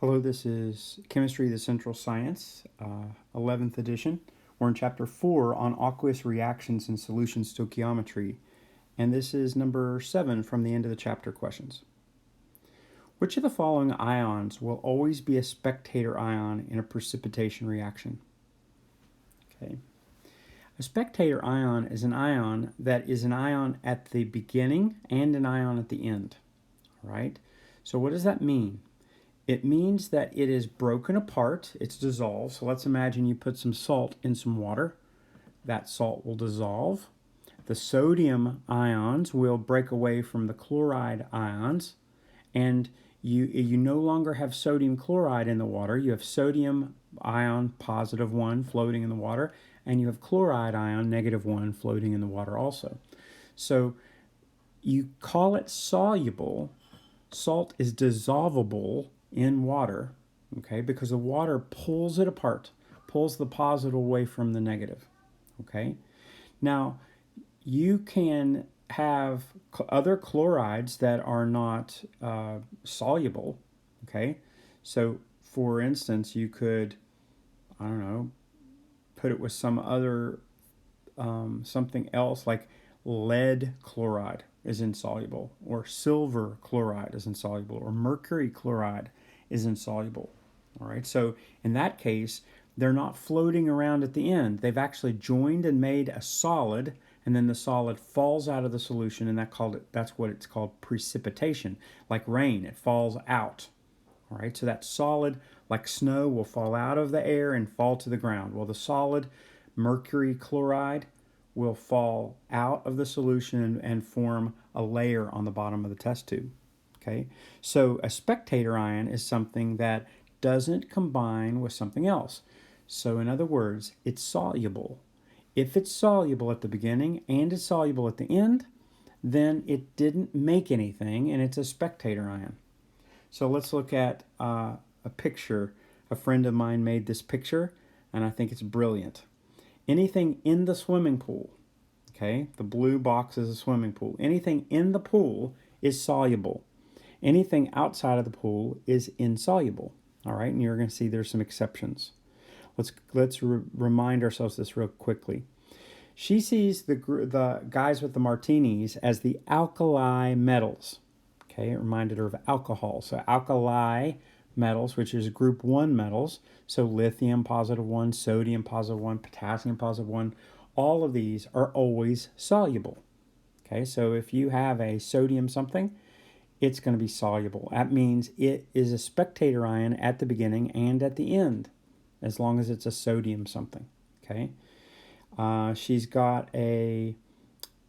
Hello, this is Chemistry, the Central Science, 11th edition. We're in Chapter 4 on aqueous reactions and solution stoichiometry, and this is number 7 from the end of the chapter questions. Which of the following ions will always be a spectator ion in a precipitation reaction? Okay. A spectator ion is an ion that is an ion at the beginning and an ion at the end. All right? So what does that mean? It means that it is broken apart, it's dissolved. So let's imagine you put some salt in some water. That salt will dissolve. The sodium ions will break away from the chloride ions, and you no longer have sodium chloride in the water. You have sodium ion +1 floating in the water, and you have chloride ion -1 floating in the water also. So you call it soluble. Salt is dissolvable in water, okay, because the water pulls it apart, pulls the positive away from the negative, okay? Now, you can have other chlorides that are not soluble, okay? So, for instance, you could, I don't know, put it with some other, something else like lead chloride is insoluble, or silver chloride is insoluble, or mercury chloride is insoluble. All right, so in that case, they're not floating around at the end. They've actually joined and made a solid, and then the solid falls out of the solution, and that's what it's called, precipitation. Like rain, it falls out. All right, so that solid, like snow, will fall out of the air and fall to the ground. Well, the solid mercury chloride will fall out of the solution and form a layer on the bottom of the test tube. Okay, so a spectator ion is something that doesn't combine with something else. So in other words, it's soluble. If it's soluble at the beginning and it's soluble at the end, then it didn't make anything and it's a spectator ion. So let's look at a picture. A friend of mine made this picture, and I think it's brilliant. Anything in the swimming pool, okay, the blue box is a swimming pool. Anything in the pool is soluble. Anything outside of the pool is insoluble. All right, and you're going to see there's some exceptions. Let's remind ourselves this real quickly. She sees the guys with the martinis as the alkali metals. Okay, it reminded her of alcohol. So alkali metals, which is group 1 metals, so lithium +1, sodium +1, potassium +1, all of these are always soluble. Okay, so if you have a sodium something, it's going to be soluble. That means it is a spectator ion at the beginning and at the end, as long as it's a sodium something. Okay, she's got a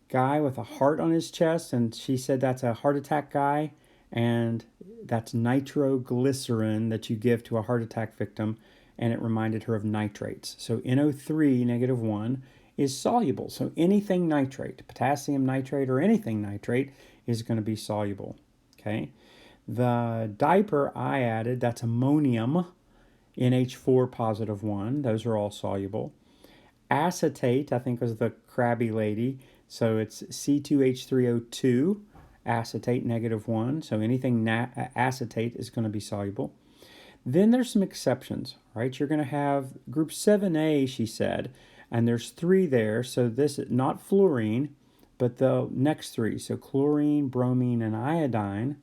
guy with a heart on his chest, and she said that's a heart attack guy, and that's nitroglycerin that you give to a heart attack victim, and it reminded her of nitrates. So NO3 -1 is soluble. So anything nitrate, potassium nitrate or anything nitrate, is going to be soluble. Okay, the diaper I added, that's ammonium, NH4 +1. Those are all soluble. Acetate, I think, was the crabby lady. So it's C2H3O2, acetate -1. So anything acetate is going to be soluble. Then there's some exceptions, right? You're going to have group 7A, she said, and there's 3 there. So this is not fluorine, but the next 3, so chlorine, bromine, and iodine,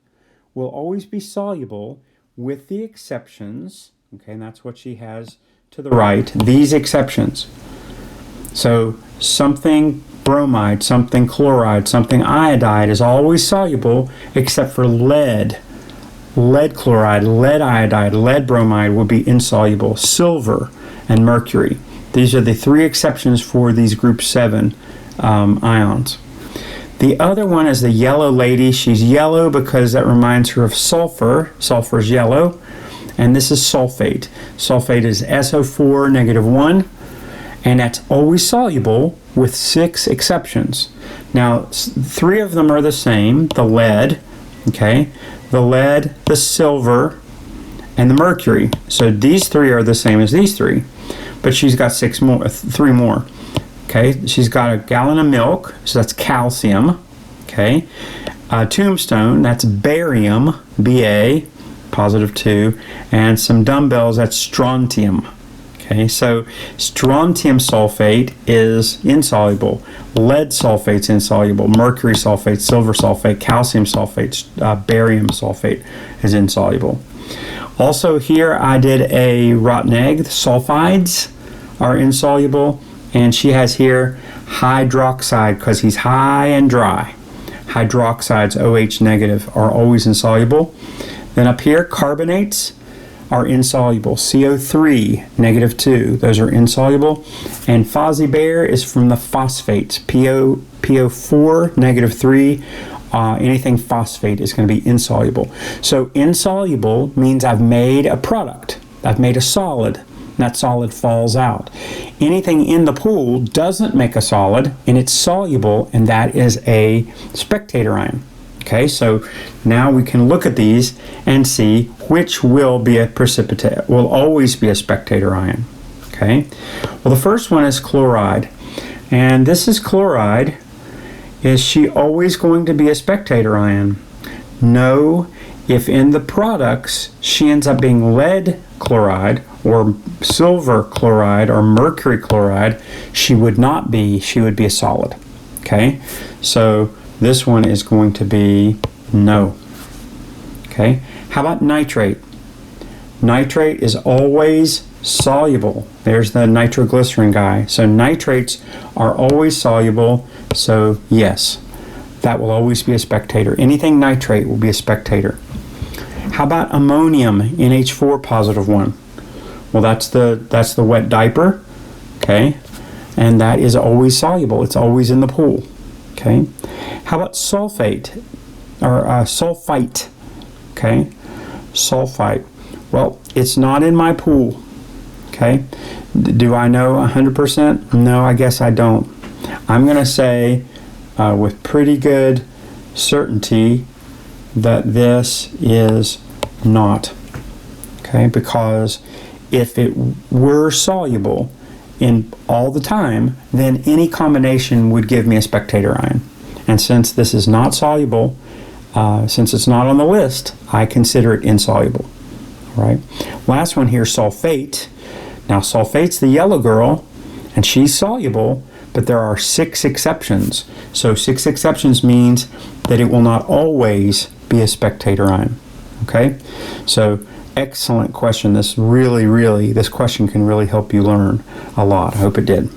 will always be soluble with the exceptions, okay, and that's what she has to the right, these exceptions. So something bromide, something chloride, something iodide is always soluble except for lead. Lead chloride, lead iodide, lead bromide will be insoluble. Silver and mercury. These are the 3 exceptions for these group 7 ions. The other one is the yellow lady. She's yellow because that reminds her of sulfur. Sulfur is yellow. And this is sulfate. Sulfate is SO4 -1. And that's always soluble with 6 exceptions. Now, 3 of them are the same. The lead, okay? The lead, the silver, and the mercury. So these 3 are the same as these 3. But she's got 3 more. Okay, she's got a gallon of milk, so that's calcium. Okay, tombstone, that's barium, Ba. positive 2, and some dumbbells, that's strontium. Okay, so strontium sulfate is insoluble, lead sulfate's insoluble, mercury sulfate, silver sulfate, calcium sulfate, barium sulfate is insoluble. Also here I did a rotten egg. The sulfides are insoluble, and she has here hydroxide because he's high and dry. Hydroxides, OH negative, are always insoluble. Then up here, carbonates are insoluble. CO3, negative 2, those are insoluble. And Foszi-Bair is from the phosphates. PO4, negative 3, anything phosphate is going to be insoluble. So insoluble means I've made a product. I've made a solid. That solid falls out. Anything in the pool doesn't make a solid, and it's soluble, and that is a spectator ion. Okay, so now we can look at these and see which will be a precipitate, will always be a spectator ion. Okay, well, the first one is chloride, and this is chloride. Is she always going to be a spectator ion? No, if in the products she ends up being lead chloride or silver chloride or mercury chloride, she would not be, she would be a solid. Okay, so this one is going to be no. Okay, how about nitrate? Nitrate is always soluble. There's the nitroglycerin guy. So nitrates are always soluble, so yes, that will always be a spectator. Anything nitrate will be a spectator. How about ammonium, NH4 positive 1? Well, that's the wet diaper, okay? And that is always soluble. It's always in the pool, okay? How about sulfate, or sulfite, okay? Sulfite. Well, it's not in my pool, okay? Do I know 100%? No, I guess I don't. I'm going to say with pretty good certainty that this is not, okay? Because if it were soluble in all the time, then any combination would give me a spectator ion. And since this is not soluble, since it's not on the list, I consider it insoluble. All right. Last one here, sulfate. Now sulfate's the yellow girl, and she's soluble, but there are 6 exceptions. So 6 exceptions means that it will not always be a spectator ion. Okay? So excellent question. This question can really help you learn a lot. I hope it did.